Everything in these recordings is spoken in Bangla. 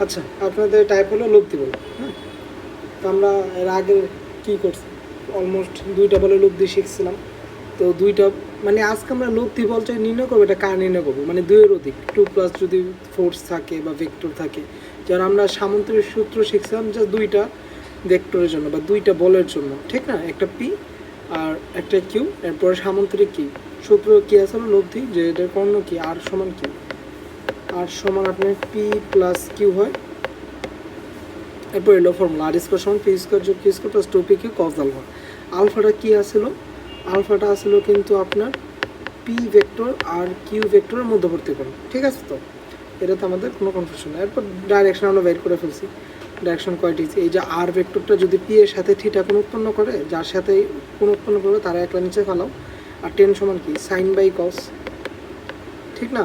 আচ্ছা, আপনাদের টাইপ হলো লব্ধি বল। হ্যাঁ, তো আমরা এর আগে কী করছি, অলমোস্ট 2টা বলে লব্ধি শিখছিলাম। তো 2টা মানে আজকে আমরা লব্ধি বলটা নির্ণয় করবো, এটা কার নির্ণয় করবো, মানে 2 এর অধিক 2 প্লাস যদি ফোর্স থাকে বা ভেক্টর থাকে। যেমন আমরা সামান্তরিক সূত্র শিখছিলাম জাস্ট 2টা ভেক্টরের জন্য বা 2টা বলের জন্য, ঠিক না, একটা পি আর একটা কিউ। এরপরে সামান্তরিক কি সূত্র কী আছে লব্ধি, যে এটার কর্ণ কি আর সমান কি, আর সমান আপনার পি প্লাস কিউ হয়। এরপর এলো ফর্মুলা আর স্কোয়ার সমান পি স্কোয়ার যোগ q square plus 2p Q cos alpha. আলফাটা কী আসলো, আলফাটা আসলো কিন্তু আপনার পি ভেক্টর আর কিউ ভেক্টরের মধ্যবর্তী কোণ, ঠিক আছে। তো এটা তো আমাদের কোনো কনফিউশন নেই। এরপর ডাইরেকশন আমরা বের করে ফেলছি। ডাইরেকশন কয়টি, এই যে আর ভেক্টরটা যদি পি এর সাথে থিটা কোণ উৎপন্ন করে, যার সাথে কোণ উৎপন্ন করবে তারা একলা নিচে ফেলাও। আর টেন সমান কি সাইন বাই কস, ঠিক না।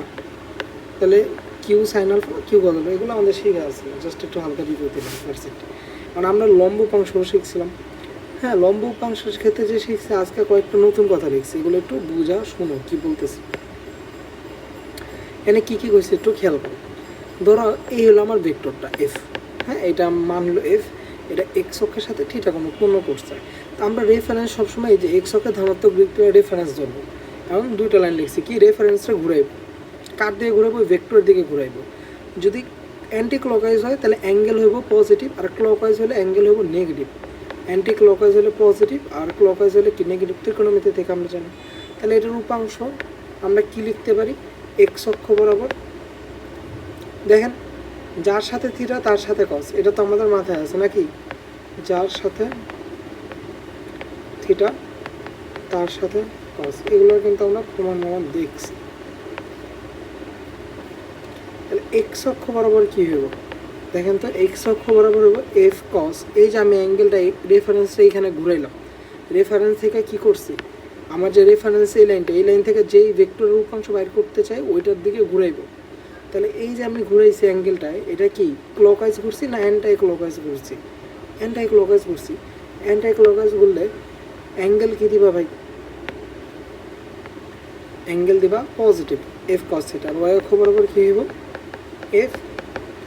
তাহলে Q sine alpha Q cos alpha এগুলো আমাদের শিখে আছে, জাস্ট একটু হালকা রিভিউ দিলাম দ্যাটস ইট। কারণ আমরা লম্ব উপাংশও শিখছিলাম। হ্যাঁ, লম্ব উপাংশের ক্ষেত্রে যে শিখছি আজকে কয়েকটা নতুন কথা লিখছি, এগুলো একটু বুঝা শোনো কী বলতেছি। এখানে কী কী কইছে একটু খেয়াল করো। ধরো এই হলো আমার ভেক্টরটা এফ। হ্যাঁ, এটা মানলো এফ, এটা এক্স অক্ষের সাথে থিটা কোণ উৎপন্ন করছে। তো আমরা রেফারেন্স সবসময় এই যে এক্স অক্ষের ধনাত্মক দিকটা রেফারেন্স ধরবো। এবং 2টা লাইন লিখছি, কি রেফারেন্সটা ঘুরাইব, কার দিকে ঘুরাইবো, ভেক্টরের দিকে ঘুরাইবো। যদি অ্যান্টি ক্লকওয়াইজ হয় তাহলে অ্যাঙ্গেল হইব পজিটিভ, আর ক্লকওয়াইজ হলে অ্যাঙ্গেল হইব নেগেটিভ। অ্যান্টি ক্লকওয়াইজ হলে পজিটিভ আর ক্লকওয়াইজ হলে কি নেগেটিভ, ত্রিকোণমিতি থেকে আমরা জানি। তাহলে এটার উপাংশ আমরা কি লিখতে পারি, এক্স অক্ষ বরাবর দেখেন যার সাথে থিটা তার সাথে কস, এটা তো আমাদের মাথায় আছে নাকি, যার সাথে থিটা তার সাথে কস, এগুলো কিন্তু আমরা প্রমাণ দেখছি। তাহলে এক্স অক্ষ বরাবর কী হইব, দেখেন তো এক্স অক্ষ বরাবর হইব এফ কস। এই যে আমি অ্যাঙ্গেলটা রেফারেন্সটা এইখানে ঘুরাইলাম, রেফারেন্স থেকে কি করছি, আমার যে রেফারেন্স এই লাইনটা, এই লাইন থেকে যেই ভেক্টরের উপাংশ বাইর করতে চাই ওইটার দিকে ঘুরাইব। তাহলে এই যে আমি ঘুরাইছি অ্যাঙ্গেলটায়, এটা কি ক্লকওয়াইজ ঘুরছি না অ্যান্টাই ক্লকওয়াইজ ঘুরছি, অ্যান্টাই ক্লকওয়াইজ ঘুরছি। অ্যান্টাই ক্লকওয়াইজ ঘুরলে অ্যাঙ্গেল কী দিবা ভাই, অ্যাঙ্গেল দিবা পজিটিভ এফ কস থিটা। আর ওয়াই অক্ষ বরাবর কী হইব এফ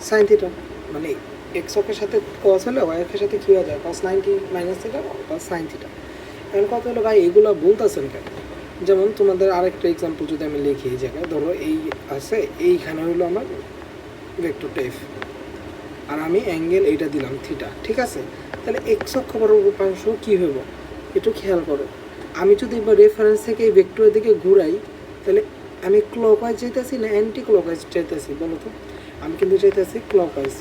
সাইন থিটা, মানে এক্স অক্ষের সাথে কস হলে ওয়াই অক্ষের সাথে কী হয়ে যায় কস 90 minus theta cos sine theta. এখন কথা হলো ভাই এগুলো বলতেছেন কেন। যেমন তোমাদের আরেকটা এক্সাম্পল যদি আমি লিখি, এই জায়গায় ধরো এই আছে, এইখানে হলো আমার ভেক্টরটা এফ আর আমি অ্যাঙ্গেল এইটা দিলাম থিটা, ঠিক আছে। তাহলে এক্স অক্ষ বরাবর উপাংশ কী হইব একটু খেয়াল করো। আমি যদি এবার রেফারেন্স থেকে এই ভেক্টরের দিকে ঘুরাই, তাহলে আমি ক্লকওয়াইজ চাইতেছি না অ্যান্টি ক্লকওয়াইজ চাইতেছি বলো তো, আমি কিন্তু চাইতেছি ক্লকওয়াইজ,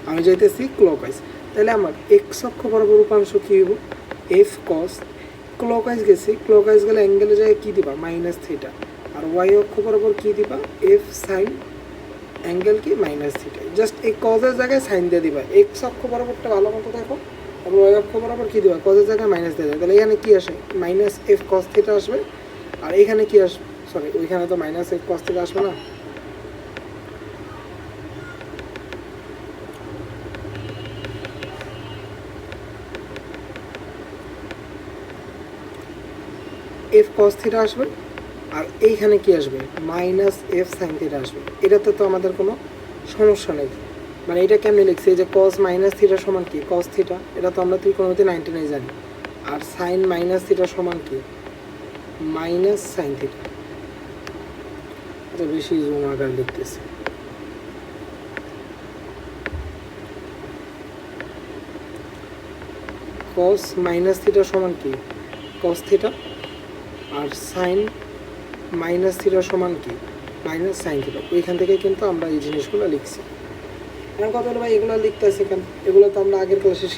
আমি চাইতেছি ক্লকওয়াইজ। তাহলে আমার এক্স অক্ষ বরাবর উপাংশ কী হইব এফ কস, ক্লকওয়াইজ গেছি, ক্লকওয়াইজ গেলে অ্যাঙ্গেলের জায়গায় কী দিবা মাইনাস থিটা, আর ওয়াই অক্ষ বরাবর কী দিবা এফ সাইন অ্যাঙ্গেল কি মাইনাস থিটা। জাস্ট এই কজের জায়গায় সাইন দিয়ে দিবা, এক্স অক্ষ বরাবরটা ভালো মতো দেখো, তারপর ওয়াই অক্ষ বরাবর কী দিবা কজের জায়গায় মাইনাস দিয়ে দেবে। তাহলে এখানে কী আসে মাইনাস এফ কস থিটা আসবে, আর এখানে কী আসবে, সরি ওইখানে তো মাইনাস এফ কস থিটা আসবে না, এফ কস থিটা আসবে, আর এইখানে কি আসবে মাইনাস এফ সাইন থিটা আসবে। এটাতে তো আমাদের কোনো সমস্যা নেই। মানে এটা কেমনি লিখছি, যে কস মাইনাস থিটা সমান কি কস থিটা, এটা তো আমরা ত্রিকোণমিতি 99 জানি। আর সাইন মাইনাস থিটা সমান কি মাইনাস সাইন থিটা। এটা বেশি জুম আকার লিখতেছি। কস মাইনাস থিটা সমান কি কস থিটা, আর সাইন মাইনাস থিটা সমান কি মাইনাস সাইন থিটা। ওইখান থেকে কিন্তু আমরা এই জিনিসগুলো লিখছি। এখন কথা হলো ভাই এগুলো লিখতেছি কেন, এগুলো তো আমরা আগের ক্লাসে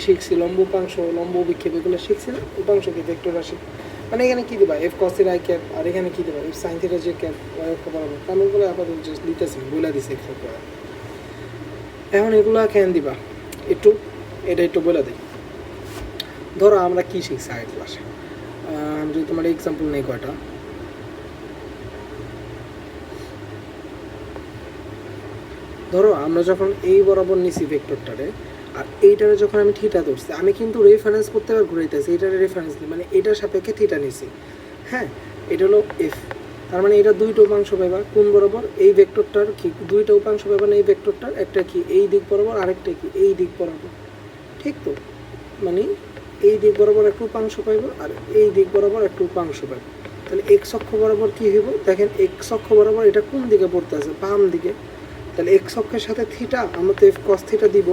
শিখছি লম্ব উপাংশ লম্ব বিক্ষেপ এগুলো শিখছি না, উপাংশ কি ভেক্টর রাশি। মানে এখানে কী দিবা F cos theta i cap, আর এখানে কী দিবা এফ সাইন থিটা যে ক্যাপ ওয়াই অক্ষ বরাবর, কারণগুলো আপাতত জাস্ট দিতেছি বলে দিছি একটু করে। এখন এগুলো কেন দিবা একটু, এটা একটু বলে দিই। ধরো আমরা কী শিখছি আগের ক্লাসে, আমি যদি তোমার এক্সাম্পল নেই কয়টা, ধরো আমরা যখন এই বরাবর নিছি ভেক্টরটারে, আর এইটারে যখন আমি থিটা ধরছি, আমি কিন্তু রেফারেন্স করতে পারে ঘুরাইতেছি, এটারে রেফারেন্স নিই মানে এটার সাপেক্ষে থিটা নিছি। হ্যাঁ, এটা হলো এফ, তার মানে এটা দুইটা উপাংশ পাইবা কোন বরাবর, এই ভেক্টরটার কি দুইটা উপাংশ পাইবা না, এই ভেক্টরটার একটা কি এই দিক বরাবর, আরেকটা কি এই দিক বরাবর, ঠিক তো? মানে এই দিক বরাবর একটা উপাংশ পাইব আর এই দিক বরাবর একটা উপাংশ পাইব। তাহলে এক্স অক্ষ বরাবর কি হইব, দেখেন এক্স অক্ষ বরাবর এটা কোন দিকে পড়তে আছে, বাম দিকে। তাহলে এক্স অক্ষের সাথে থিটা, আমরা তো এফ কস থিটা দিব,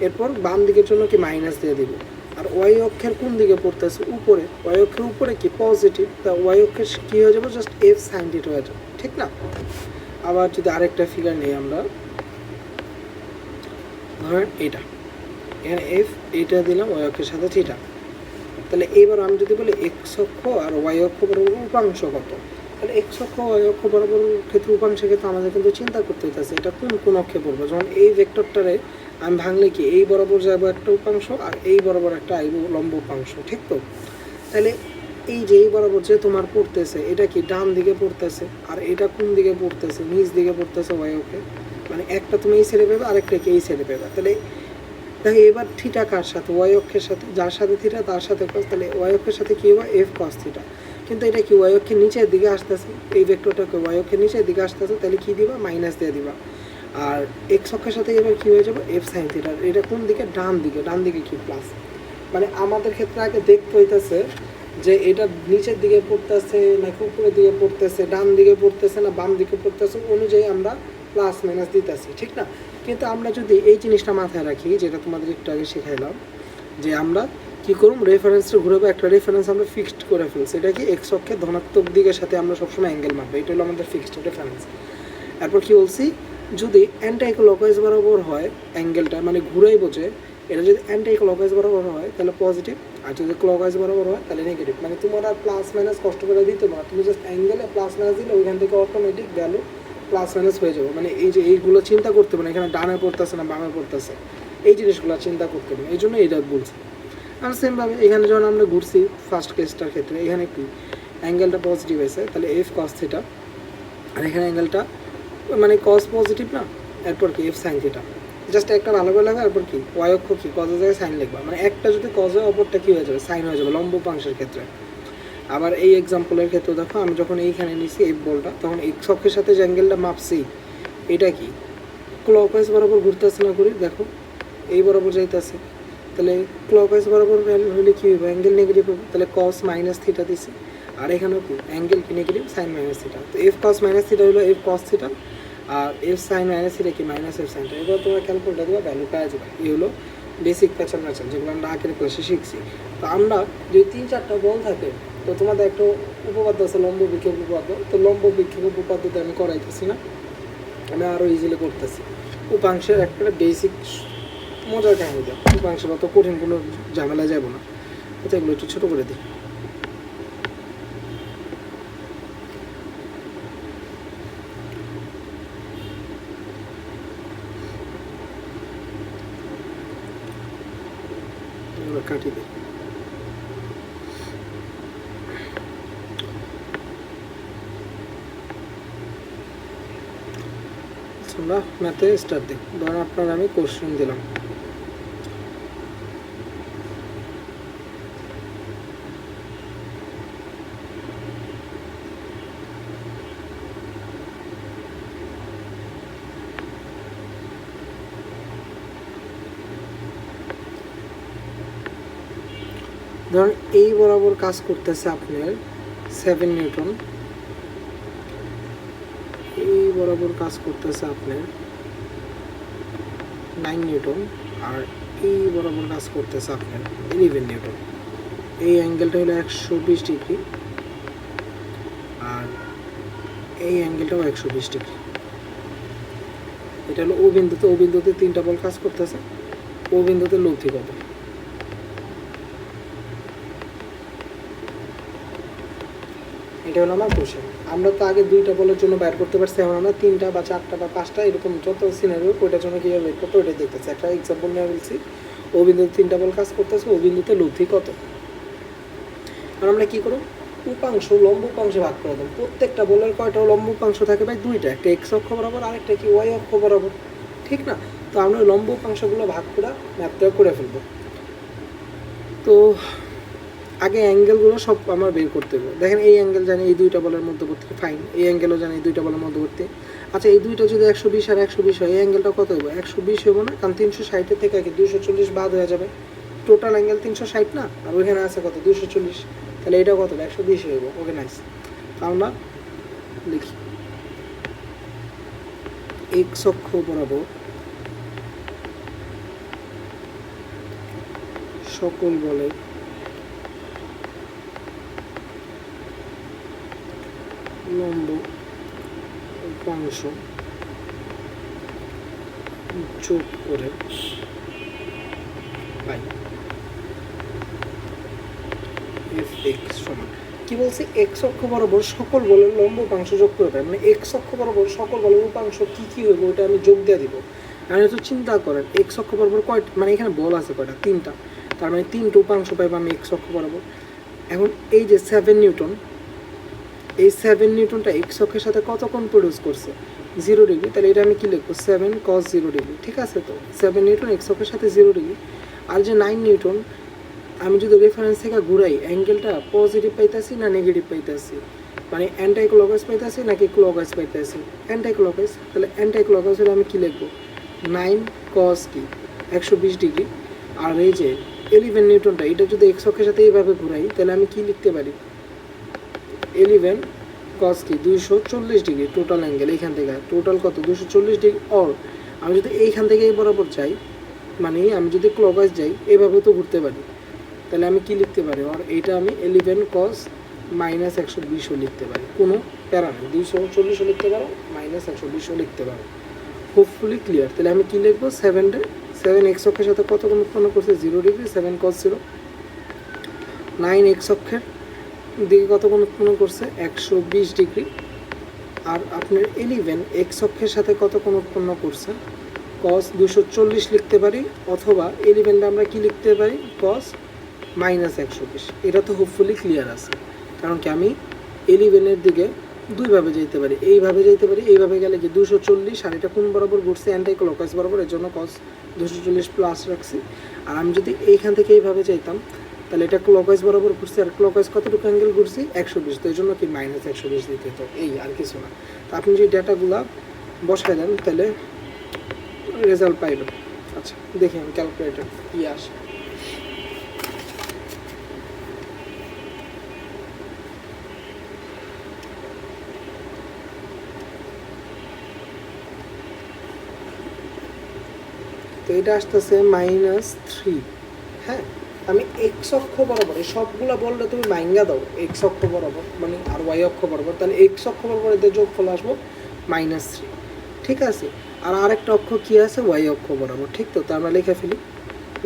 এরপর বাম দিকের জন্য কি মাইনাস দিয়ে দিব। আর ওয়াই অক্ষের কোন দিকে পড়তে আছে, উপরে, ওয়াই অক্ষের উপরে কি পজিটিভ, তা ওয়াই অক্ষের কী হয়ে যাবে, জাস্ট এফ সাইন থিটা হয়ে যাবে, ঠিক না? আবার যদি আরেকটা ফিগার নিই আমরা, ধরেন এটা, এখানে এফ এইটা দিলাম ওয়াই অক্ষের সাথে থিটা। তাহলে এবার আমি যদি বলি এক্স অক্ষ আর ওয়াই অক্ষ বরাবর উপাংশ কত, তাহলে এক্স অক্ষ ওয়াই অক্ষ বরাবর ক্ষেত্রে উপাংশের ক্ষেত্রে আমাদের কিন্তু চিন্তা করতে হইতেছে এটা কোন কোন অক্ষে পড়বে। যেমন এই ভেক্টরটারে আমি ভাঙলে কি এই বরাবর যাবো একটা উপাংশ আর এই বরাবর একটা আইব লম্ব উপাংশ, ঠিক তো? তাহলে এই যে এই বরাবর যে তোমার পড়তেছে এটা কি ডান দিকে পড়তেছে আর এটা কোন দিকে পড়তেছে, নিচ দিকে পড়তেছে ওয়াই অক্ষে, মানে একটা তুমি এই সাইডে পেবে আরেকটা কি এই সাইডে পেবে। তাহলে দেখো এবার থিটা কার সাথে, ওয়াই অক্ষের সাথে, যার সাথে থিটা তার সাথে কস, তাহলে ওয়াই অক্ষের সাথে কী হবে এফ কস থিটা। কিন্তু এটা কি ওয়াই অক্ষের নিচের দিকে আসতেছে, এই ভেক্টরটাকে ওয়াই অক্ষের নিচের দিকে আসতেছে, তাহলে কী দিবা মাইনাস দিয়ে দিবা। আর এক্স অক্ষের সাথে এবার কী হয়ে যাবে এফ সাইন থিটা, এটা কোন দিকে ডান দিকে, ডান দিকে কি প্লাস। মানে আমাদের ক্ষেত্রে আগে দেখতে হইতেছে যে এটা নিচের দিকে পড়তেছে নাকি উপরের দিকে পড়তেছে, ডান দিকে পড়তেছে না বাম দিকে পড়তেছে, অনুযায়ী আমরা প্লাস মাইনাস দিতেছি, ঠিক না? কিন্তু আমরা যদি এই জিনিসটা মাথায় রাখি, যেটা তোমাদের একটু আগে শেখাইলাম, যে আমরা কী করুম রেফারেন্সটা ঘুরাবো, একটা রেফারেন্স আমরা ফিক্সড করে ফেলছি, এটা কি এক্স অক্ষের ধনাত্মক দিকের সাথে আমরা সবসময় অ্যাঙ্গেল মাপবো, এটা হলো আমাদের ফিক্সড রেফারেন্স। এরপর কী বলছি, যদি অ্যান্টি ক্লকওয়াইজ বরাবর হয় অ্যাঙ্গেলটা, মানে ঘুরাই বোঝে, এটা যদি অ্যান্টি ক্লকওয়াইজ বরাবর হয় তাহলে পজিটিভ, আর যদি ক্লকওয়াইজ বরাবর হয় তাহলে নেগেটিভ। মানে তোমার আর প্লাস মাইনাস কষ্ট করে দিতে পারো, তুমি জাস্ট অ্যাঙ্গেলে প্লাস মাইনাস দিলে ওইখান থেকে অটোমেটিক ভ্যালু প্লাস মাইনাস হয়ে যাবে। মানে এই যে এইগুলো চিন্তা করতে পারে এখানে ডানে পড়তেছে না বামে পড়তেছে, এই জিনিসগুলো চিন্তা করতে পারে, এই জন্য এইটা বলছি। আর সেমভাবে এখানে যখন আমরা ঘুরছি ফার্স্ট কেসটার ক্ষেত্রে, এখানে কি অ্যাঙ্গেলটা পজিটিভ হয়েছে, তাহলে এফ কস থিটা, আর এখানে অ্যাঙ্গেলটা মানে কস পজিটিভ না, এরপর কি এফ সাইন থিটা, জাস্ট একটা ভালো করে লাগা। এরপর কি ওয়াই অক্ষ কি কজের জায়গায় সাইন লিখবা, মানে একটা যদি কজ হয় অপরটা কী হয়ে যাবে সাইন হয়ে যাবে লম্ব উপাংশের ক্ষেত্রে। আবার এই এক্সাম্পলের ক্ষেত্রে দেখো আমি যখন এইখানে নিছি এই বলটা, তখন এক্স অক্ষের সাথে যে অ্যাঙ্গেলটা মাপছি এটা কি ক্লকওয়াইজ বরাবর ঘুরতেছে না, করি দেখো এই বরাবর যাইতেছে, তাহলে ক্লকওয়াইজ বরাবর হলে কী হবে অ্যাঙ্গেল নেগেটিভ হবে, তাহলে কস মাইনাস থিটা দিছি। আর এখানেও কি অ্যাঙ্গেল কি নেগেটিভ সাইন মাইনাস থিটা, তো এফ কস মাইনাস থিটা হলো এফ কস থিটা, আর এফ সাইন মাইনাস থিটা কি মাইনাস এফ সাইন থিটা। এবার তোমরা ক্যালকুলেটার দেবা ভ্যালু পাওয়া যাবে। এই হলো বেসিক প্যাচার ম্যাচার যেগুলো আমরা আগের ক্লাসে শিখছি। তো আমরা যদি 3-4টা বল থাকে, তো তোমাদের একটা উপপাদ্য আছে লম্ব বিক্ষেপ উপপাদ্য, তো লম্ব বিক্ষেপ উপপাদ্যতে আমি করাইতেছি না, আমি আরও ইজিলি করতেছি। উপাংশের একটা বেসিক মজার কাহিনী দেয়, উপাংশের অত কঠিন কোনো ঝামেলা যাব না, আচ্ছা এগুলো একটু ছোটো করে দিই। কাটি দিই। আমরা ম্যাথে স্টার্ট দিই। ধরুন আপনার আমি কোশ্চেন দিলাম, ধরুন এই বরাবর কাজ করতেছে আপনার 7 নিউটন, এই বরাবর কাজ করতেছে আপনার 9 নিউটন, আর এই বরাবর কাজ করতেছে আপনার 11 নিউটন। এই অ্যাঙ্গেলটা হলো 120 ডিগ্রি আর এই অ্যাঙ্গেলটাও 120 ডিগ্রি। এটা হলো ও বিন্দুতে, ও বিন্দুতে 3টা বল কাজ করতেছে, ও বিন্দুতে লব্ধি কত। এটা হলো আমার কোশ্চেন। আমরা তো আগে 2টা বলের জন্য বাইর করতে পারছি, এখন আমরা 3টা বা 4টা বা 5টা এরকম যত সিনারিও ওইটার জন্য কীভাবে বের করতে ওইটাই দেখতেছি। একটা এক্সাম্পল নিয়ে বলছি, ও বিন্দুতে 3টা বল কাজ করতেছে, ও বিন্দুতে লব্ধি কত। আর আমরা কী করব, উপাংশ লম্ব উপাংশে ভাগ করে দেবো। প্রত্যেকটা বলের কয়টা লম্ব উপাংশ থাকে ভাই 2টা, একটা এক্স অক্ষ বরাবর আরেকটা কি ওয়াই অক্ষ বরাবর, ঠিক না? তো আমরা লম্ব উপাংশগুলো ভাগ করে ম্যাথটা করে ফেলবো। তো আগে অ্যাঙ্গেলগুলো সব আমার বের করতে হবে। দেখেন এই অ্যাঙ্গেল জানি এই দুইটা বলের মধ্যবর্তী, ফাইন। এই অ্যাঙ্গেলও জানি এই দুইটা বলের মধ্যবর্তী। আচ্ছা এই দুইটা যদি 120 আর 120 হয়, এই অ্যাঙ্গেলটা কত হবে? 120 হবে না, কারণ 360 থেকে 240 বাদ হয়ে যাবে। টোটাল অ্যাঙ্গেল 360 না, আর ওইখানে আছে কত? 240। তাহলে এটা কত? 120 হইব। ওকে, নাইস। আমরা লিখি এক্স অক্ষ বরাবর সকল বলের লম্ব উপাংশ যোগ করে পাই এফ এক্স সমান কি বলছি? এক্স অক্ষ বরাবর সকল বলের লম্ব উপাংশ যোগ করে পাই, মানে এক্স অক্ষ বরাবর সকল বলের উপাংশ কি কি হইব ওইটা আমি যোগ দিয়ে দিব। আর তো চিন্তা করেন এক্স অক্ষ বরাবর কয়টা, মানে এখানে বল আছে কয়টা? 3টা। তার মানে 3টা উপাংশ পাইব আমি এক্স অক্ষ বরাবর। এখন এই যে 7 নিউটন, এই 7 নিউটনটা এক্স অক্ষের সাথে কত কোণ প্রডিউস করছে? 0 ডিগ্রি। তাহলে এটা আমি কি লিখবো? 7 cos 0 ডিগ্রি। ঠিক আছে, তো 7 নিউটন এক্স অক্ষের সাথে 0 ডিগ্রি। আর যে 9 নিউটন, আমি যদি রেফারেন্স থেকে ঘুরাই অ্যাঙ্গেলটা পজিটিভ পাইতেছি না নেগেটিভ পাইতেছি, মানে অ্যান্টাই ক্লকওয়াইজ পাইতেছি নাকি ক্লকওয়াইজ পাইতেছি? Anti clockwise. তাহলে অ্যান্টাই ক্লকওয়াইজ হলে আমি কি লিখবো? 9 cos কি 120 ডিগ্রি। আর এই যে 11 নিউটনটা, এটা যদি এক্স অক্ষের সাথে এইভাবে ঘুরাই তাহলে আমি কি লিখতে পারি? 11 cos কি 240 ডিগ্রি টোটাল অ্যাঙ্গেল। এইখান থেকে টোটাল কত? 240 ডিগ্রি। অর আমি যদি এইখান থেকে এই বরাবর যাই, মানে আমি যদি ক্লকওয়াইজ যাই এভাবে তো ঘুরতে পারি, তাহলে আমি কি লিখতে পারি? আর এইটা আমি 11 cos মাইনাস 120ও লিখতে পারি, কোনো প্যারা নেই। 240ও লিখতে পারো, মাইনাস 120ও লিখতে পারো। Hopefully clear. তাহলে আমি কি লিখবো? 7 এক্স অক্ষের সাথে কত কোণ উৎপন্ন করছে? 0 ডিগ্রি। 7 cos 0। 9 এক্স অক্ষের দিকে কত কোণ উৎপন্ন করছে? 120 ডিগ্রি। আর আপনার 11 এক্স অক্ষের সাথে কত কোণ উৎপন্ন করছে? cos 240 লিখতে পারি, অথবা 11টা আমরা কি লিখতে পারি? cos minus 120। এটা তো হোপফুলি ক্লিয়ার আছে, কারণ কি আমি 11-এর দিকে দুইভাবে যেতে পারি, এইভাবে যেতে পারি। এইভাবে গেলে কি 240, আর এটা কোন বরাবর ঘুরছে? অ্যান্টাই ক্লকওয়াইজ বরাবর, এর জন্য cos 240 প্লাস রাখছি। আর আমি যদি এইখান থেকে এইভাবে চাইতাম তাহলে এটা ক্লকওয়াইজ বরাবর ঘুরছে, আর ক্লকওয়াইজ কতটুকু অ্যাঙ্গেল ঘুরছি? 120। তো এই জন্য কি মাইনাস 120 দিতে হতো, এই আর কিছু না। তো আপনি যদি ডেটাগুলো বসায় দেন তাহলে রেজাল্ট পাইবেন। আচ্ছা দেখি আমি ক্যালকুলেটর কি আসে। তো এটা আসতেছে -3। হ্যাঁ, আমি এক্স অক্ষ বরাবর এই সবগুলো বললে তুমি মাইঙ্গা দাও এক্স অক্ষ বরাবর, মানে আর ওয়াই অক্ষ বরাবর, তাহলে এক্স অক্ষ বরাবর এদের যোগফল আসবো -3। ঠিক আছে, আর আরেকটা অক্ষ কি আছে? ওয়াই অক্ষ বরাবর। ঠিক তো, তা আমরা লিখে ফেলি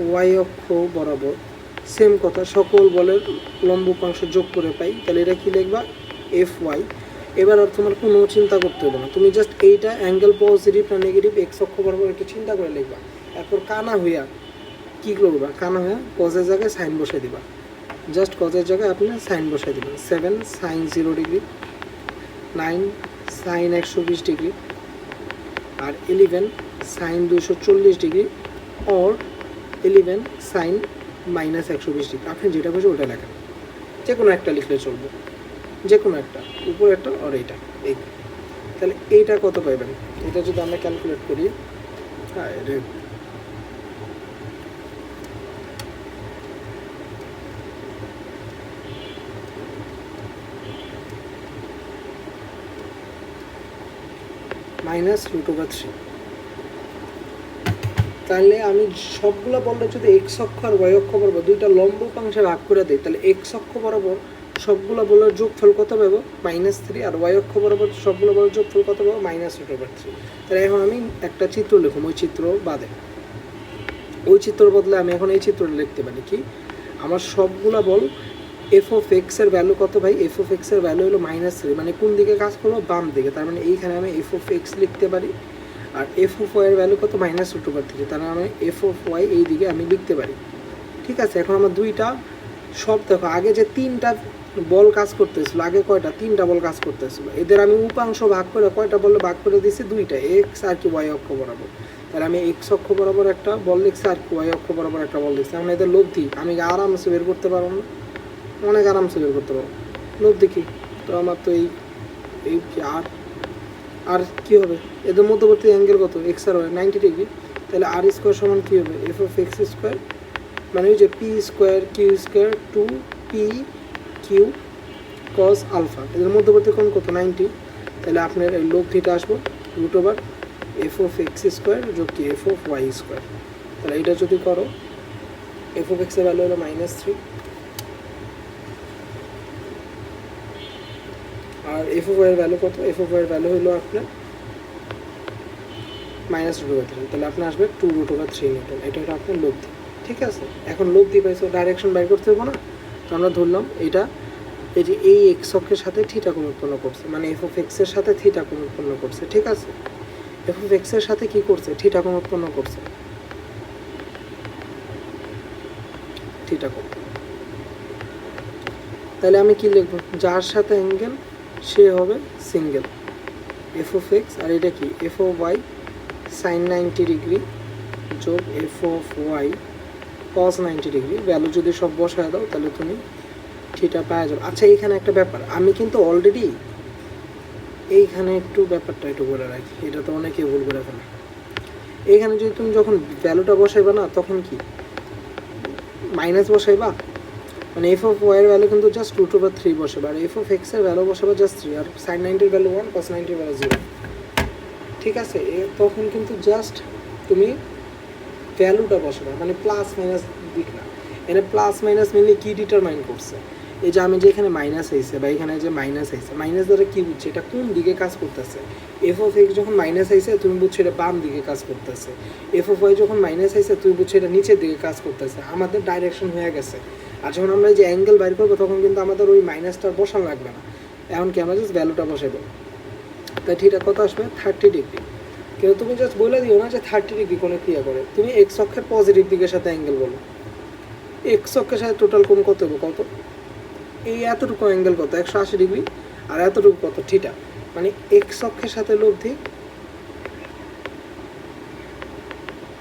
ওয়াই অক্ষ বরাবর সেম কথা, সকল বলের লম্ব উপাংশ যোগ করে পাই। তাহলে এটা কি লিখবা? F Y. এবার আর তোমার কোনো চিন্তা করতে হবে না, তুমি জাস্ট এইটা অ্যাঙ্গেল পজিটিভ না নেগেটিভ এক্স অক্ষ বরাবর একটু চিন্তা করে লিখবা। এরপর কানা হইয়া কী করবা? কানা হইয়া কজের জায়গায় সাইন বসাই দিবা, জাস্ট কজের জায়গায় আপনি সাইন বসাই দিবেন। 7 sin 0 ডিগ্রি, 9 sin 120 ডিগ্রি, আর 11 sin 240 degree, or 11 sin minus 120 degree. আপনি যেটা বুঝে ওটা লেখেন, যে কোনো একটা লিখলে চলবে, যে কোনো একটা, উপরে একটা আর এইটা, এই। তাহলে এইটা কত পাইবেন? এটা যদি আমরা ক্যালকুলেট করি, -√3। তাহলে আমি সবগুলো বললে যদি এক্স অক্ষ আর ওয়াই অক্ষ বরাবর দুইটা লম্ব উপাংশে ভাগ করে দিই, তাহলে এক্স অক্ষ বরাবর সবগুলো বলের যোগফল কত পাবো? -3। আর ওয়াই অক্ষ বরাবর সবগুলো বলের যোগফল কত পাবো? -√3। তাহলে এখন আমি একটা চিত্র লিখুন, ওই চিত্র বাদে, ওই চিত্র বদলে আমি এখন এই চিত্রটা লিখতে পারি কি? আমার সবগুলো বল এফ অফ এক্সের ভ্যালু কত ভাই? এফ অফ এক্সের ভ্যালু হলো -3, মানে কোন দিকে কাজ করবো? বাম দিকে। তার মানে এইখানে আমি এফ অফ এক্স লিখতে পারি। আর এফ অফ ওয়াইয়ের ভ্যালু কত? -√3। তার মানে এফ অফ ওয়াই এই দিকে আমি লিখতে পারি। ঠিক আছে, এখন আমার দুইটা সব দেখো, আগে যে 3টা বল কাজ করতেছিল, আগে কয়টা? 3টা বল কাজ করতেছিল, এদের আমি উপাংশ ভাগ করে কয়টা বলে ভাগ করে দিয়েছি? 2টা, এক্স আর কি ওয়াই অক্ষ বরাবর। তাহলে আমি এক্স অক্ষ বরাবর একটা বল লিখছি, আর ওয়াই অক্ষ বরাবর একটা বল লিখছি। এখন এদের লব্ধি আমি আরামসে বের করতে পারবো না? অনেক আরামসে বের করতে পারো। লোভ দেখি তো আমার তো এই এই কি আর আর কী হবে, এদের মধ্যবর্তী অ্যাঙ্গেল কত, এক্স আর ওয়াই 90 ডিগ্রি। তাহলে আর স্কোয়ার সমান কী হবে, এফ অফ এক্স স্কোয়ার মানে ওই যে P square Q square 2p Q cos alpha, এদের মধ্যবর্তী কোণ কত 90। তাহলে আপনার এই লোভ থিটা আসবো root over F of X square যোগ কি এফ অফ ওয়াই স্কোয়ার। তাহলে এটা যদি করো এফ অফ এক্সের ভ্যালু হলো -3 আর এফ অফ ওয়াইয়ের ভ্যালু কত, এফ অফ ওয়াইয়ের ভ্যালু হলো আপনার -√3। তাহলে আপনার আসবে 2√3 নিউটন। এটা হলো আপনার লব্ধি। ঠিক আছে, এখন লব্ধি পাইছো, ডাইরেকশন বাইর করতে হবে না। তো আমরা ধরলাম এটা এই যে এই এক্স অক্ষের সাথে থিটা কোণ উৎপন্ন করছে, মানে এফ অফ এক্সের সাথে থিটা কোণ উৎপন্ন করছে। ঠিক আছে, এফ অফ এক্সের সাথে কি করছে, থিটা কোণ উৎপন্ন করছে, থিটা কোণ। তাহলে আমি কি লিখবো, যার সাথে অ্যাঙ্গেল সে হবে সিঙ্গেল এফ অফ এক্স, আর এটা কি F of y sine 90 degree যোগ F of y cos 90 degree. Value যদি সব বসায় দাও তাহলে তুমি থিটা পাওয়া যাবে। আচ্ছা এইখানে একটা ব্যাপার, আমি কিন্তু অলরেডি এইখানে একটু ব্যাপারটা একটু বলে রাখি, এটা তো অনেকে ভুল করে ফেলে। এইখানে যদি তুমি যখন ভ্যালুটা বসাইবা না তখন কি মাইনাস বসাইবা, মানে এফ অফ ওয়াইয়ের ভ্যালু কিন্তু জাস্ট √3 বসাবে, আর এফ অফ এক্সের ভ্যালু বসাবে জাস্ট 3, আর সাইন 90 ভ্যালু 1 কস 90 ভ্যালু 0। ঠিক আছে, তখন কিন্তু জাস্ট তুমি ভ্যালুটা বসাবে, মানে প্লাস মাইনাস দিক না। এখানে প্লাস মাইনাস মেনলি কী ডিটারমাইন করছে, এই যে আমি যে এখানে মাইনাস আইছে বা এখানে যে মাইনাস আইছে, মাইনাস দ্বারা কী বুঝছে, এটা কোন দিকে কাজ করতেছে। এফ অফ এক্স যখন মাইনাস আইছে তুমি বুঝছো এটা বাম দিকে কাজ করতেছে, এফ অফ ওয়াই যখন মাইনাস আইছে তুমি বুঝছো এটা নিচের দিকে কাজ করতেছে। আমাদের ডাইরেকশন হয়ে গেছে। আর যখন আমরা যে অ্যাঙ্গেল বাইর করবো তখন কিন্তু আমাদের ওই মাইনাসটা বসানো লাগবে না, এমনকি আমরা জাস্ট ভ্যালুটা বসে দেবো। তাই থিটা কত আসবে 30 ডিগ্রি। কিন্তু তুমি জাস্ট বলে দিও না যে 30 ডিগ্রি কোণে ক্রিয়া করে, তুমি এক্স অক্ষের পজিটিভ দিকের সাথে অ্যাঙ্গেল বলো। এক্স অক্ষের সাথে টোটাল কোণ কত হবে, কত এই এতটুকু অ্যাঙ্গেল কত 180 ডিগ্রি, আর এতটুকু কত থিটা, মানে এক্স অক্ষের সাথে লব্ধি,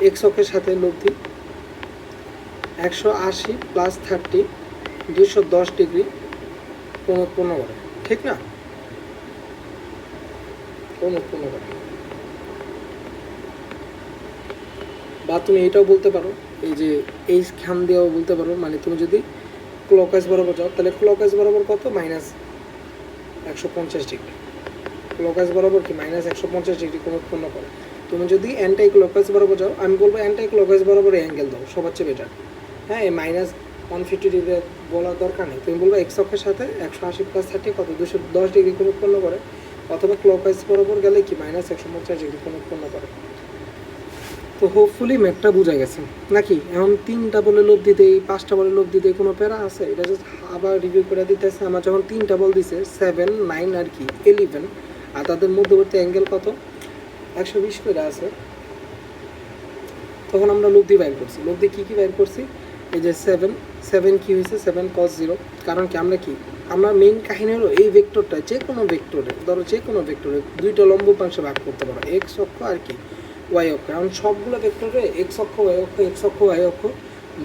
এক্স অক্ষের সাথে লব্ধি 180 + 30 210 ডিগ্রি কোণ উৎপন্ন করে। ঠিক না, কোণ উৎপন্ন করে। বা তুমি এটাও বলতে পারো, এই যে এই খান দিয়েও বলতে পারো, মানে তুমি যদি ক্লকওয়াইজ বরাবর যাও তাহলে ক্লকওয়াইজ বরাবর কত -150 ডিগ্রি, ক্লকওয়াইজ বরাবর কি -150 ডিগ্রি কোণ উৎপন্ন করে। তুমি যদি অ্যান্টাই ক্লকওয়াইজ বরাবর যাও, আমি বলবো অ্যান্টাই ক্লকওয়াইজ বরাবর অ্যাঙ্গেল দাও, সবার চেয়ে বেটার। হ্যাঁ, এই -150 ডিগ্রি বলার দরকার নেই, তুমি বলবো এক্স অক্ষের সাথে 180 + 30 কত 210 ডিগ্রি কোণ উৎপন্ন করে, অথবা ক্লকওয়াইজ বরাবর গেলে কি -150 ডিগ্রি কোণ উৎপন্ন করে। তো হোপফুলি ম্যাপটা বোঝা গেছে নাকি। এখন 3টা বলে লোভ দিতে 5টা বলে লোভ দিতে কোনো প্যারা আছে, এটা জাস্ট আবার রিভিউ করে দিতেছে। আমার যখন 3টা বল দিছে 7, 9 আর কি 11, আর তাদের মধ্যবর্তী অ্যাঙ্গেল কত 120 করে আছে, তখন আমরা লব্ধি বাইর করছি। লব্ধি কী কী বাইর করছি, এই যে 7 কি হয়েছে 7 cos 0, কারণ কি আমরা মেইন কাহিনী হলো এই ভেক্টরটা যে কোনো ভেক্টরে, ধরো যে কোনো ভেক্টরে 2টা লম্ব উপাংশে ভাগ করতে পারো, এক্স অক্ষ আর কি ওয়াই অক্ষ। এখন সবগুলো ভেক্টরে এক্স অক্ষ ওয়াই অক্ষ এক্স অক্ষ ওয়াই অক্ষ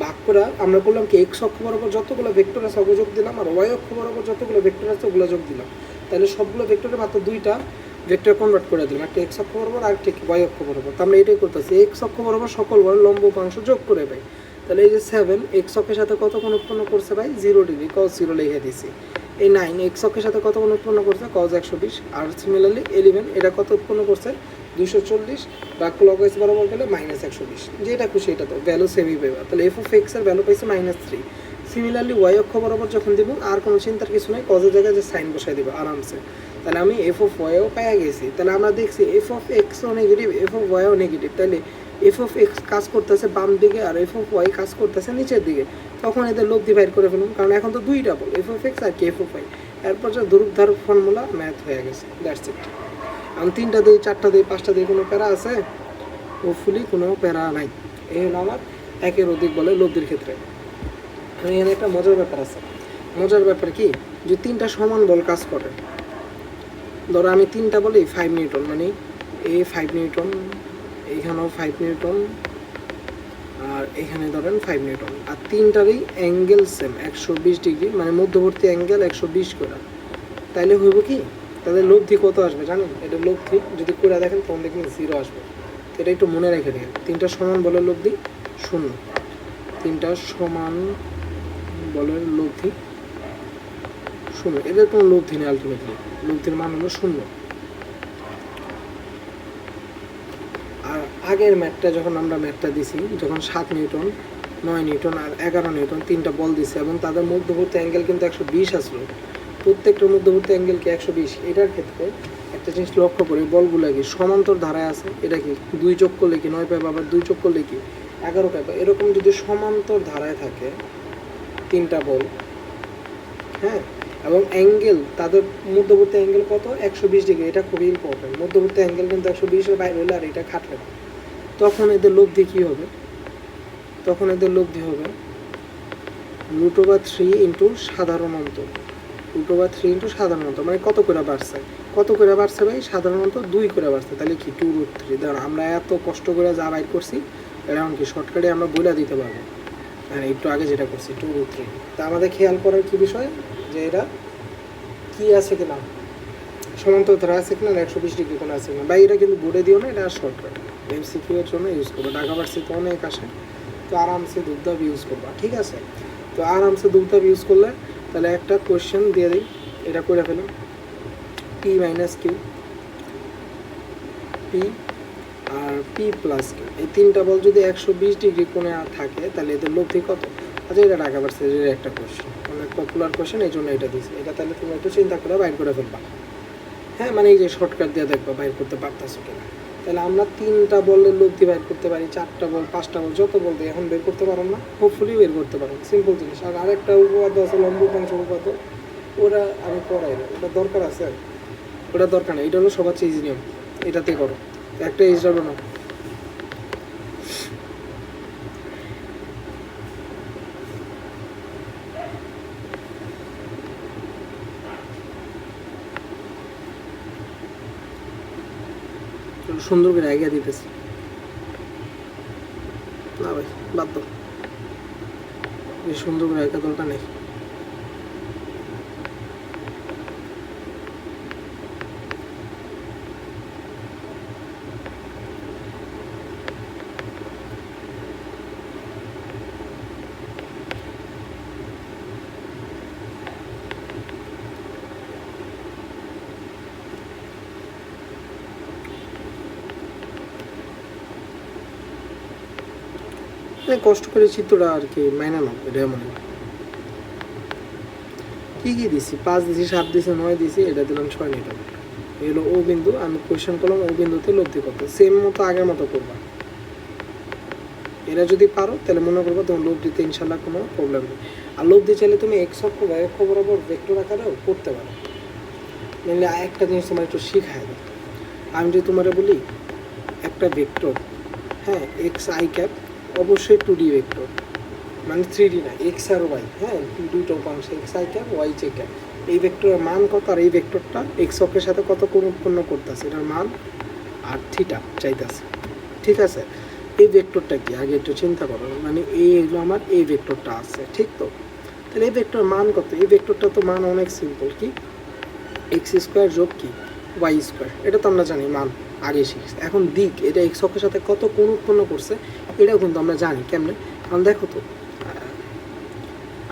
ভাগ করা আমরা করলাম কি, এক্স অক্ষ বরাবর যতগুলো ভেক্টর আছে ওগুলো যোগ দিলাম, আর ওয়াই অক্ষ বরাবর যতগুলো ভেক্টর আছে ওগুলো যোগ দিলাম। তাহলে সবগুলো ভেক্টরে মাত্র 2টা ভেক্টর কনভার্ট করে দিলাম, একটা এক্স অক্ষ বরাবর আর একটা ওয়াই অক্ষ বরাবর। তো আমরা এটাই করতেছি, এক্স অক্ষ বরাবর সকল লম্ব উপাংশ যোগ করে পাই। তাহলে এই যে 7 এক্স অক্ষের সাথে কত কোণ উৎপন্ন করছে ভাই 0 ডিগ্রি cos 0 লিখে দিছি। এই 9 এক্স অক্ষের সাথে কত কোণ উৎপন্ন করছে cos 120, আর সিমিলারলি 11 এটা কত উৎপন্ন করছে 240, বা ক্লকওয়াইজ বরাবর গেলে -120, যেটা খুশি এটা তো ভ্যালু সেমই পাইবা। তাহলে এফ অফ এক্স এর ভ্যালু পাইছে -3। সিমিলারলি ওয়াই অক্ষ বরাবর যখন দিব আর কোনো চিন্তার কিছু নাই, কজের জায়গায় যে সাইন বসাই দিব আরামসে। তাহলে আমি এফ অফ ওয়াইও পাইয়া গেছি। তাহলে আমরা দেখছি এফ অফ এক্সও নেগেটিভ এফ অফ ওয়াইও নেগেটিভ, তাহলে এফ অফ এক্স কাজ করতেছে বাম দিকে আর এফ অফ ওয়াই কাজ করতেছে নিচের দিকে। তখন এদের লোভ ডিভাইড করে ফেলুন, কারণ এখন তো 2টা বল এফ অফ এক্স আর কি এফ অফ ওয়াই। এরপর যে ধ্রুবধারক ফর্মুলা ম্যাথ হয়ে গেছে, দ্যাটস ইট। আমি 3টা দিই 4টা দিই 5টা দিই কোনো প্যারা আছে, হোপফুলি কোনো প্যারা নাই। এই হলো আমার একের অধিক বলে লব্ধির ক্ষেত্রে। এখানে একটা মজার ব্যাপার আছে। মজার ব্যাপার কি, যে 3টা সমান বল কাজ করে, ধরো আমি 3টা বলি 5 নিউটন, মানে এই 5 নিউটন, এইখানেও 5 নিউটন, আর এখানে ধরেন 5 নিউটন, আর তিনটারই অ্যাঙ্গেল সেম 120 ডিগ্রি, মানে মধ্যবর্তী অ্যাঙ্গেল 120 করে। তাইলে হইব কি, তাদের লব্ধি কত আসবে জানেন? এটা লব্ধি যদি করে দেখেন তখন দেখেন 0 আসবে। এটা একটু মনে রেখে দিন, তিনটা সমান বলের লব্ধি 0, তিনটা সমান বলের লব্ধি 0, এদের কোনো লব্ধি নেই, আলটিমেটলি লব্ধির মান হলো 0। আর আগের ম্যাথটা যখন আমরা ম্যাথটা দিছি, যখন 7 নিউটন 9 নিউটন আর 11 নিউটন তিনটা বল দিছে এবং তাদের মধ্যবর্তী অ্যাঙ্গেল কিন্তু 120 আসলো, প্রত্যেকটার মধ্যবর্তী অ্যাঙ্গেল কি 120। এটার ক্ষেত্রে একটা জিনিস লক্ষ্য করি, বলগুলো কি সমান্তর ধারায় আছে, এটা কি 2 যোগ করলে কি 9 পাইব, আবার 2 যোগ করলে কি 11 পাইব। এরকম যদি সমান্তর ধারায় থাকে তিনটা বল, হ্যাঁ, এবং অ্যাঙ্গেল তাদের মধ্যবর্তী অ্যাঙ্গেল কত 120 ডিগ্রি, এটা খুবই ইম্পর্টেন্ট। মধ্যবর্তী অ্যাঙ্গেল কিন্তু 120-এর বাইরে হলে আর এটা খাটবে না। তখন এদের লব্ধি কী হবে? তখন এদের লব্ধি হবে √3 ইন্টু সাধারণত, √3 ইন্টু সাধারণত, মানে কত করে বাড়ছে, কত করে বাড়ছে ভাই? সাধারণত 2 করে বাড়ছে, তাহলে কি 2√3। ধর আমরা এত কষ্ট করে যা বাইর করছি এটা কি শর্টকাটে আমরা বলে দিতে পারবো, হ্যাঁ একটু আগে যেটা করছি 2√3। তা আমাদের খেয়াল করার কি বিষয়, যে এটা কি আছে কিনা, সমান্তর ধারা আছে কিনা, 120 ডিগ্রি কোণ আছে কিনা। বা এটা কিন্তু বোর্ডে দিও না, এটা শর্টকাট MCQ এর জন্য ইউজ করবো। ঢাকা ভার্সিটিতে অনেক আসে, তো আরামসে দুধদাব ইউজ করবা, ঠিক আছে? তো আরামসে দুধদাব ইউজ করলে তাহলে একটা কোয়েশ্চেন দিয়ে দিই, এটা করে ফেলুন। P minus Q, P R P plus Q, এই তিনটা বল যদি 120 ডিগ্রি কোণে থাকে তাহলে এদের লব্ধি কত? আচ্ছা, এটা ঢাকা ভার্সিটির একটা কোয়েশ্চেন, অনেক পপুলার কোয়েশ্চেন, এই জন্য এটা দিচ্ছি। এটা তাহলে তুমি একটু চিন্তা করে বাইর করে ফেলবা, হ্যাঁ, মানে এই যে শর্টকাট দিয়ে দেখবা বাইর করতে পারতেছো কিনা। তাহলে আমরা তিনটা বলের লব্ধি বাইর করতে পারি, 4টা বল 5টা বল যত বল দিয়ে এখন বের করতে পারো না, হোপফুলি বের করতে পারো, সিম্পল জিনিস। আর আরেকটা উপপাদ্য আছে লম্ব উপাংশ উপপাদ্য, ওরা আমি করাই না, ওটা দরকার আছে, ওটা দরকার নেই। এটা হলো সবার চেয়ে ইজি নিয়ম, এটাতে করো। একটা এজ যাবে না, সুন্দর করে আইডিয়া দিতেছি না ভাই, বাদ দাও, সুন্দর করে আইডিয়া দরকার নেই। কষ্ট করে চিত্রটা আর কি মাইনা নাও, এটা মনে কী কী দিছি, 5 দিছি, 7 দিছি, 9 দিছি, এটা দিলাম 6 নিউটন। এগুলো ও বিন্দু, আমি কোয়েশ্চেন করলাম ও বিন্দুতে লব্ধি করতে, সেম মতো আগের মতো করবা। এরা যদি পারো তাহলে মনে করবো তোমার লব্ধিতে ইনশাল্লাহ কোনো প্রবলেম নেই। আর লব্ধি চাইলে তুমি এক্স অক্ষ বা অক্ষ বরাবর ভেক্টর আকারেও করতে পারো। মানে একটা জিনিস তোমার একটু শিখায় দেয়, আমি যদি তোমার বলি একটা ভেক্টর, হ্যাঁ এক্স আই ক্যাপ, অবশ্যই 2D ভেক্টর, মানে 3D না, এক্স আর ওয়াই, হ্যাঁ দুইটা উপাংশ, X I cap Y J cap. এই ভেক্টরের মান কত, আর এই ভেক্টরটা এক্স অক্ষের সাথে কত কোণ উৎপন্ন করতেছে, এটার মান আর থিটা চাইতেছে, ঠিক আছে? এই ভেক্টরটা কি আগে একটু চিন্তা করো, মানে এই হলো আমার এই ভেক্টরটা আছে, ঠিক তো? তাহলে এই ভেক্টর মান কত? এই ভেক্টরটা তো মান অনেক সিম্পল, কি এক্স স্কোয়ার যোগ কি ওয়াই স্কোয়ার, এটা তো আমরা জানি মান আগে শিখছি। এখন দিক, এটা এক্স অক্ষের সাথে কত কোণ উৎপন্ন করছে এটাও কিন্তু আমরা জানি। কেমনে? কারণ দেখো তো,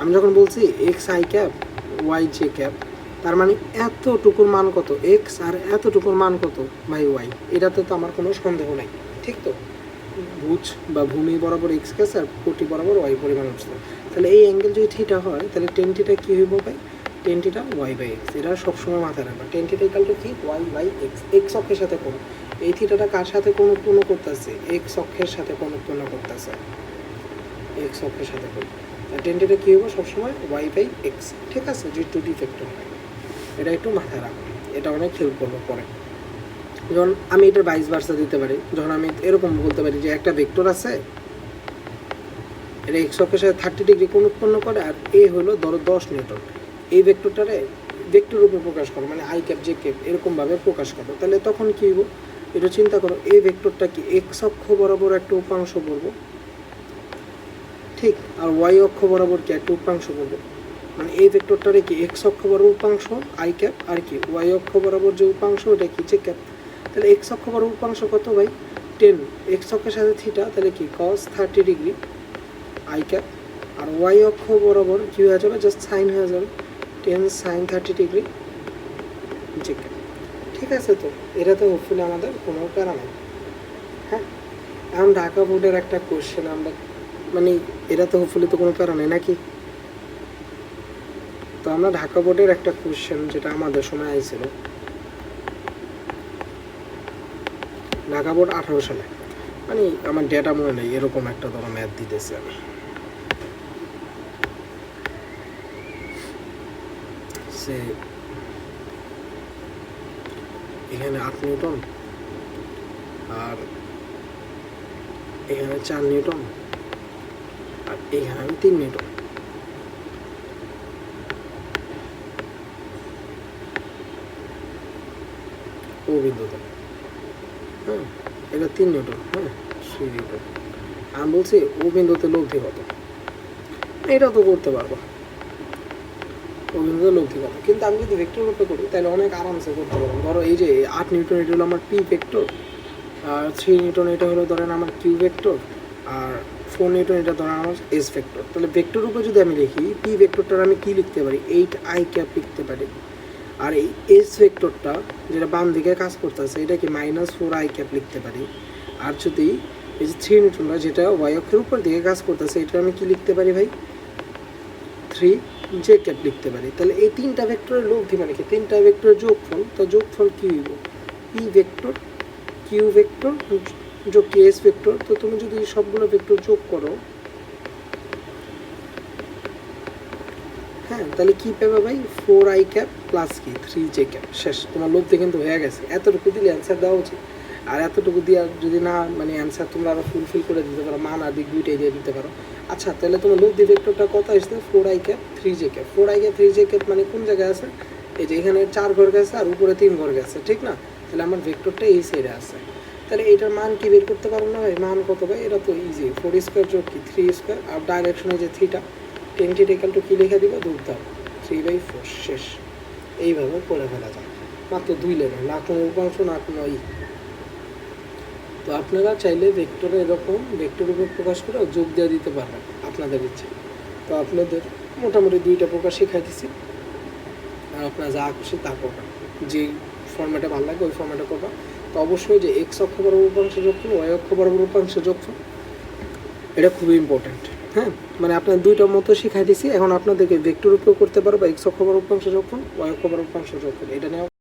আমি যখন বলছি X I cap Y J cap, তার মানে এতটুকুর মান কত এক্স আর এতটুকুর মান কত বাই ওয়াই, এটাতে তো আমার কোনো সন্দেহ নাই, ঠিক তো? ভুজ বা ভূমি বরাবর এক্স গেছে আর কোটি বরাবর ওয়াই পরিমাণ উঠছে। তাহলে এই অ্যাঙ্গেল যদি থিটা হয় তাহলে টেন থিটা কী হইব ভাই? Tan theta Y by X, এটা সবসময় মাথায় রাখবা। টেন থিটা ইকাল টু কি? Y by X. এক্স অক্ষের সাথে কোণ, এই থিটাটা কার সাথে কোণ উৎপন্ন করতেছে? এক্স অক্ষের সাথে কোণ উৎপন্ন করতেছে, এক্স অক্ষের সাথে কোণ। টেন থিটা কী হবো সবসময়? ওয়াই বাই এক্স, ঠিক আছে? যদি 2D ভেক্টর হয়, এটা একটু মাথায় রাখো, এটা অনেক হেল্প করবো পরে। যখন আমি এটার ভাইস ভার্সা দিতে পারি, যখন আমি এরকম বলতে পারি যে একটা ভেক্টর আছে, এটা এক্স অক্ষের সাথে 30 ডিগ্রি কোণ উৎপন্ন করে, আর এ হলো ধরো 10 নিউটন, এই ভেক্টরটারে ভেক্টর রূপে প্রকাশ করো, মানে আই ক্যাপ জে ক্যাপ এরকমভাবে প্রকাশ করো, তাহলে তখন কী হইব? এটা চিন্তা করো, এই ভেক্টরটা কি এক্স অক্ষ বরাবর একটা উপাংশ বলবো, ঠিক। আর ওয়াই অক্ষ বরাবর কি একটা উপাংশ বলবো, মানে এই ভেক্টরটারে কি এক্স অক্ষ বরাবর উপাংশ আই ক্যাপ, আর কি ওয়াই অক্ষ বরাবর যে উপাংশ ওটা কি জে ক্যাপ। তাহলে এক্স অক্ষ বরাবর উপাংশ কত ভাই 10, এক্স অক্ষের সাথে থিটা, তাহলে কি কস 30 ডিগ্রি আই ক্যাপ। আর ওয়াই অক্ষ বরাবর কি হয়ে যাবে, জাস্ট সাইন হয়ে যাবে 10 সাইন 30 ডিগ্রি জে ক্যাপ। ঠিক আছে, তো এটাতে হোপফুলি আমাদের কোনো প্যারা নেই। হ্যাঁ, এখন ঢাকা বোর্ডের একটা কোশ্চেন আমরা, মানে এটা তো হোপফুলি তো কোনো প্যারা নেই নাকি। তো আমরা ঢাকা বোর্ডের একটা কোশ্চেন যেটা আমাদের সময় আইছিল, ঢাকা বোর্ড 18 সালে, মানে আমার ডেটা মনে নেই, এরকম একটা ধরো ম্যাথ দিতেছে আমি। সে এখানে 8 নিউটন আর এখানে 4 নিউটন আর এখানে আমি 3 নিউটন। ও বিন্দুতে, হ্যাঁ এটা 3 নিউটন, হ্যাঁ 3 নিউটন। আমি বলছি ও বিন্দুতে লব্ধি কত, এটা তো করতে পারবো ও বিন্দুতে লব্ধি কত। কিন্তু আমি যদি ভেক্টর রূপে করি তাহলে অনেক আরামসে করতে পারবো। ধরো এই যে 8 নিউটন এটা হলো আমার পি ভেক্টর, আর 3 নিউটন এটা হলো ধরেন আমার কিউ ভেক্টর, আর 4 নিউটন এটা ধরেন আমার এস ভেক্টর। তাহলে ভেক্টর রূপে যদি আমি লিখি পি ভেক্টরটার আমি কি লিখতে পারি 8 আই ক্যাপ লিখতে পারি। আর এই এস ভেক্টরটা যেটা বাম দিকে কাজ করতেছে এটা কি -4 আই ক্যাপ লিখতে পারি। আর যদি এই যে 3 নিউটনটা যেটা ওয়াই অক্ষের উপর দিকে কাজ করতেছে এটা আমি কি লিখতে পারি ভাই 3 জে ক্যাপ লিখতে পারি। তাহলে এই তিনটা ভেক্টরের লব্ধি মানে কি, তিনটা ভেক্টরের যোগফল। তো যোগফল কি হইব পি ভেক্টর কিউ ভেক্টর যোগ কি এস ভেক্টর। তো তুমি যদি সবগুলো ভেক্টর যোগ করো, হ্যাঁ তাহলে কি পাবে ভাই 4 আই ক্যাপ প্লাস কি 3 জে ক্যাপ। শেষ, তোমার লব্ধি কিন্তু হয়ে গেছে। এতটুকু দিলে অ্যান্সার দেওয়া উচিত। আর এতটুকু দিয়ে যদি না মানে অ্যান্সার তোমরা আরও ফুলফিল করে দিতে পারো, মান আর দিক দুইটাই দিয়ে দিতে পারো। আচ্ছা, তাহলে তোমার লব্ধি ভেক্টরটা কত আসছে 4 I cap 3 J cap. 4 I cap 3 J cap মানে কোন জায়গায় আছে, এই যে এখানে 4 ঘর গেছে আর উপরে 3 ঘর গেছে, ঠিক না। তাহলে আমার ভেক্টরটা এই সাইডে আছে। তাহলে এইটার মান কি বের করতে পারবো না ভাই, মান কত ভাই, এটা তো ইজি 4 স্কোয়ার যোগ কি 3 স্কোয়ার, আর ডাইরেকশনে যে থিটা 10 থিটা ইকুয়াল টু কি লিখে দিব দুর্দার 3/4। শেষ, এইভাবে করে ফেলা যায়। মাত্র 2 লেভেল, না কোনো উপাংশ না কোনো তো আপনারা চাইলে ভেক্টরে এরকম ভেক্টর উপর প্রকাশ করে যোগ দিয়ে দিতে পারবেন আপনাদের ইচ্ছে। তো আপনাদের মোটামুটি 2টা প্রকাশ শিখাই দিচ্ছি, আর আপনারা যা খুশি তা করবেন, যে ফর্ম্যাটে ভালো লাগে ওই ফর্ম্যাটে করবেন। তো অবশ্যই যে এক্স অক্ষ বরাবর উপাংশ যোগফল, ওয়াই অক্ষ বরাবর উপাংশ যোগফল, এটা খুবই ইম্পর্ট্যান্ট। হ্যাঁ, মানে আপনার 2টার মতো শিখাই দিছি। এখন আপনাদেরকে ভেক্টর উপর করতে পারবো এক্স অক্ষ বরাবর উপাংশ যোগফল, ওয়াই অক্ষ বরাবর উপাংশ যোগফল, এটা নিয়ে